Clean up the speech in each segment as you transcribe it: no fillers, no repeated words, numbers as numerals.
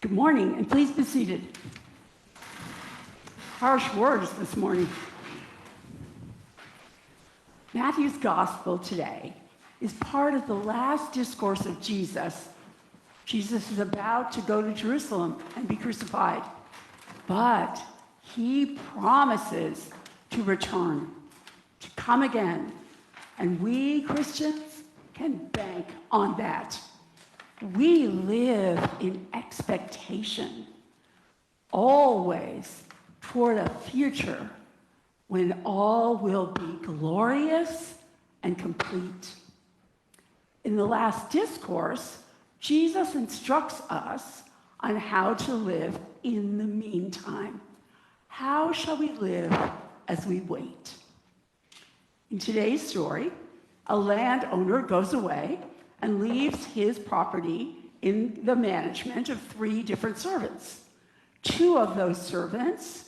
Good morning, and please be seated. Harsh words this morning. Matthew's gospel today is part of the last discourse of Jesus. Jesus is about to go to Jerusalem and be crucified, but he promises to return, to come again, and we Christians can bank on that. We live in expectation, always toward a future when all will be glorious and complete. In the last discourse, Jesus instructs us on how to live in the meantime. How shall we live as we wait? In today's story, a landowner goes away and leaves his property in the management of 3 different servants. 2 of those servants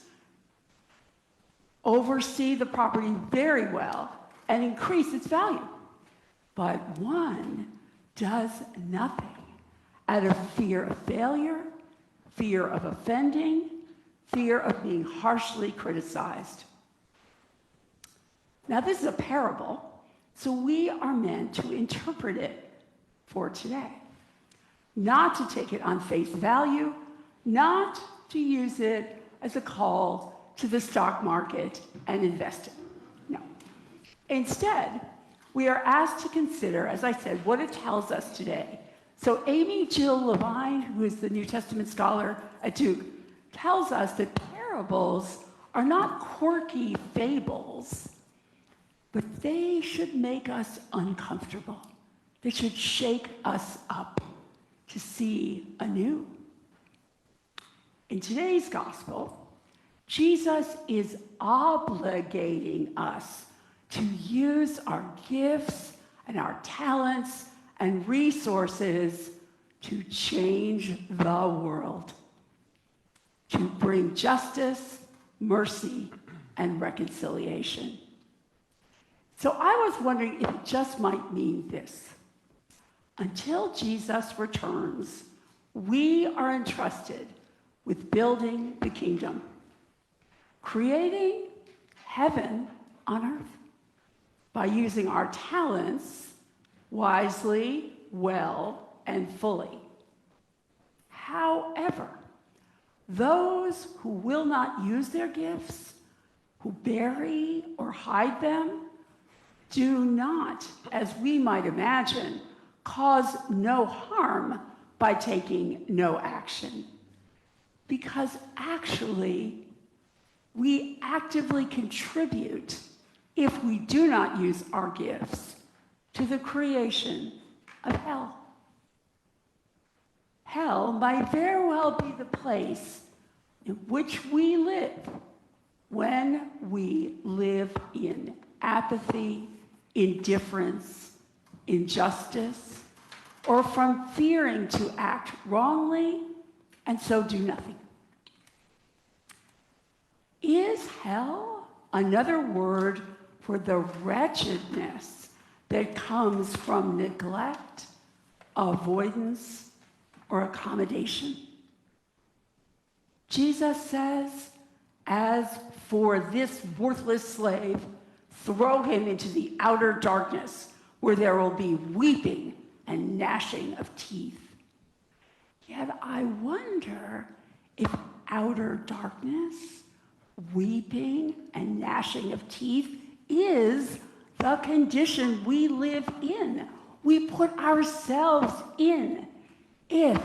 oversee the property very well and increase its value. But 1 does nothing out of fear of failure, fear of offending, fear of being harshly criticized. Now, this is a parable, so we are meant to interpret it for today. Not to take it on face value, not to use it as a call to the stock market and invest it. No. Instead, we are asked to consider, as I said, what it tells us today. So Amy Jill Levine, who is the New Testament scholar at Duke, tells us that parables are not quirky fables, but they should make us uncomfortable. They should shake us up to see anew. In today's gospel, Jesus is obligating us to use our gifts and our talents and resources to change the world, to bring justice, mercy, and reconciliation. So I was wondering if it just might mean this. Until Jesus returns, we are entrusted with building the kingdom, creating heaven on earth by using our talents wisely, well, and fully. However, those who will not use their gifts, who bury or hide them, do not, as we might imagine, cause no harm by taking no action. Because actually, we actively contribute, if we do not use our gifts, to the creation of hell. Hell might very well be the place in which we live when we live in apathy, indifference, injustice, or from fearing to act wrongly and so do nothing. Is hell another word for the wretchedness that comes from neglect, avoidance, or accommodation? Jesus says, as for this worthless slave, throw him into the outer darkness, where there will be weeping and gnashing of teeth. Yet I wonder if outer darkness, weeping and gnashing of teeth is the condition we live in. We put ourselves in if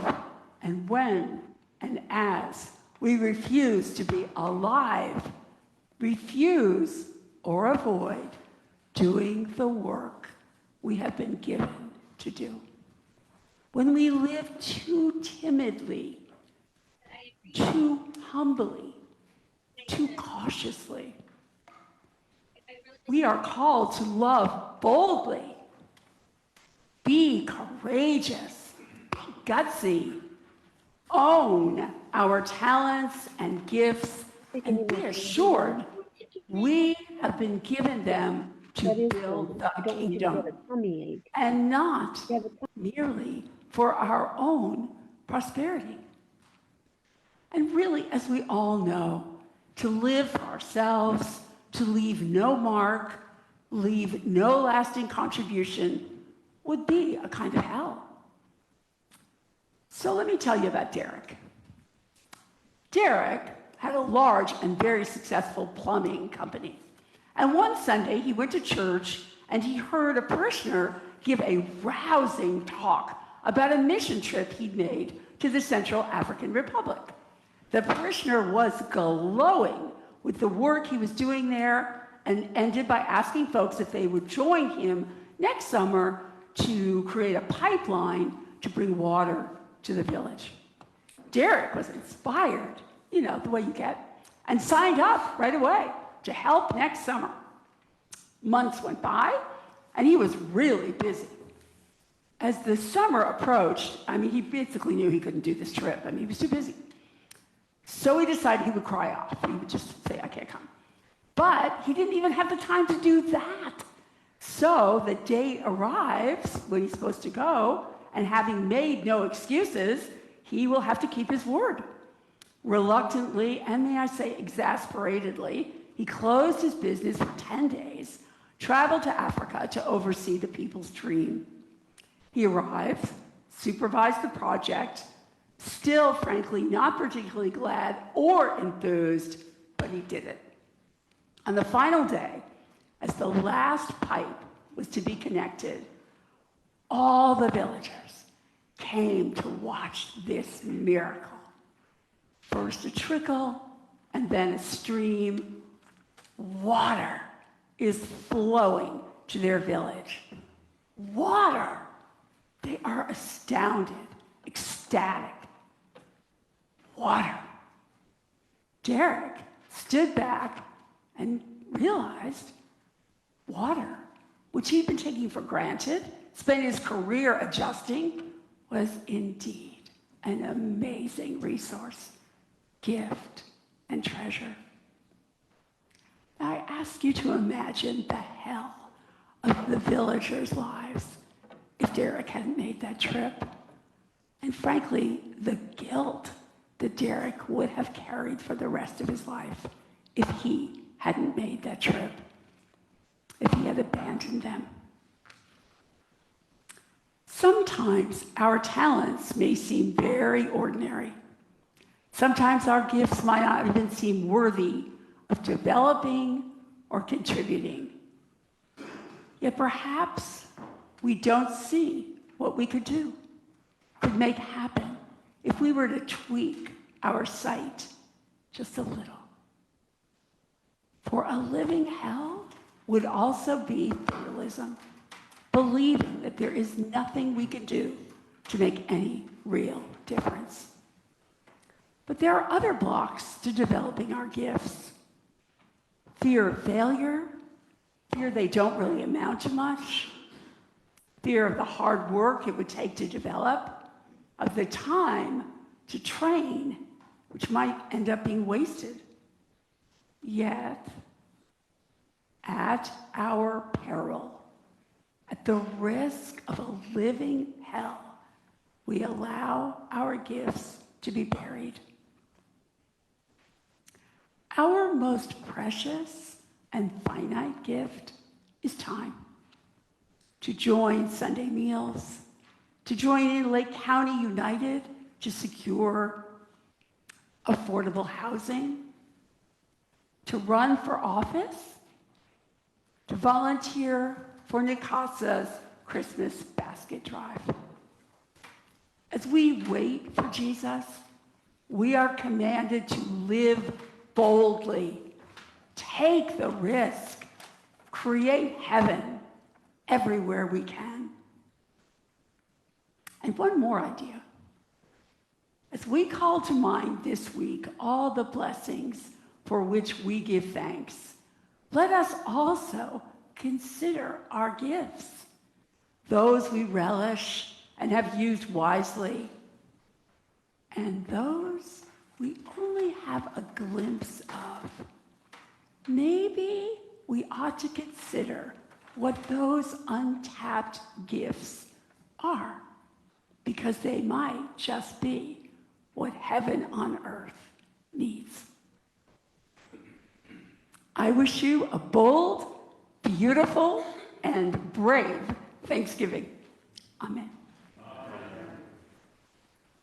and when and as we refuse to be alive, refuse or avoid doing the work we have been given to do. When we live too timidly, too humbly, too cautiously, we are called to love boldly, be courageous, be gutsy, own our talents and gifts, and be assured we have been given them to build the kingdom, and not merely for our own prosperity. And really, as we all know, to live for ourselves, to leave no mark, leave no lasting contribution, would be a kind of hell. So let me tell you about Derek. Derek had a large and very successful plumbing company. And one Sunday, he went to church and he heard a parishioner give a rousing talk about a mission trip he'd made to the Central African Republic. The parishioner was glowing with the work he was doing there and ended by asking folks if they would join him next summer to create a pipeline to bring water to the village. Derek was inspired, the way you get, and signed up right away to help next summer. Months went by, and he was really busy. As the summer approached, he basically knew he couldn't do this trip. He was too busy. So he decided he would cry off. He would just say, I can't come. But he didn't even have the time to do that. So the date arrives when he's supposed to go, and having made no excuses, he will have to keep his word. Reluctantly, and may I say exasperatedly, he closed his business for 10 days, traveled to Africa to oversee the people's dream. He arrived, supervised the project, still, frankly, not particularly glad or enthused, but he did it. On the final day, as the last pipe was to be connected, all the villagers came to watch this miracle. First a trickle, and then a stream. Water is flowing to their village. Water! They are astounded, ecstatic. Water. Derek stood back and realized water, which he'd been taking for granted, spent his career adjusting, was indeed an amazing resource, gift, and treasure. I ask you to imagine the hell of the villagers' lives if Derek hadn't made that trip. And frankly, the guilt that Derek would have carried for the rest of his life if he hadn't made that trip, if he had abandoned them. Sometimes our talents may seem very ordinary. Sometimes our gifts might not even seem worthy of developing or contributing. Yet perhaps we don't see what we could do, could make happen if we were to tweak our sight just a little. For a living hell would also be fatalism, believing that there is nothing we can do to make any real difference. But there are other blocks to developing our gifts. Fear of failure, fear they don't really amount to much, fear of the hard work it would take to develop, of the time to train, which might end up being wasted. Yet, at our peril, at the risk of a living hell, we allow our gifts to be buried. Our most precious and finite gift is time. To join Sunday meals, to join in Lake County United to secure affordable housing, to run for office, to volunteer for Nicasa's Christmas basket drive. As we wait for Jesus, we are commanded to live boldly, take the risk, create heaven everywhere we can. And one more idea. As we call to mind this week all the blessings for which we give thanks, let us also consider our gifts, those we relish and have used wisely, and those we only have a glimpse of. Maybe we ought to consider what those untapped gifts are, because they might just be what heaven on earth needs. I wish you a bold, beautiful, and brave Thanksgiving. Amen.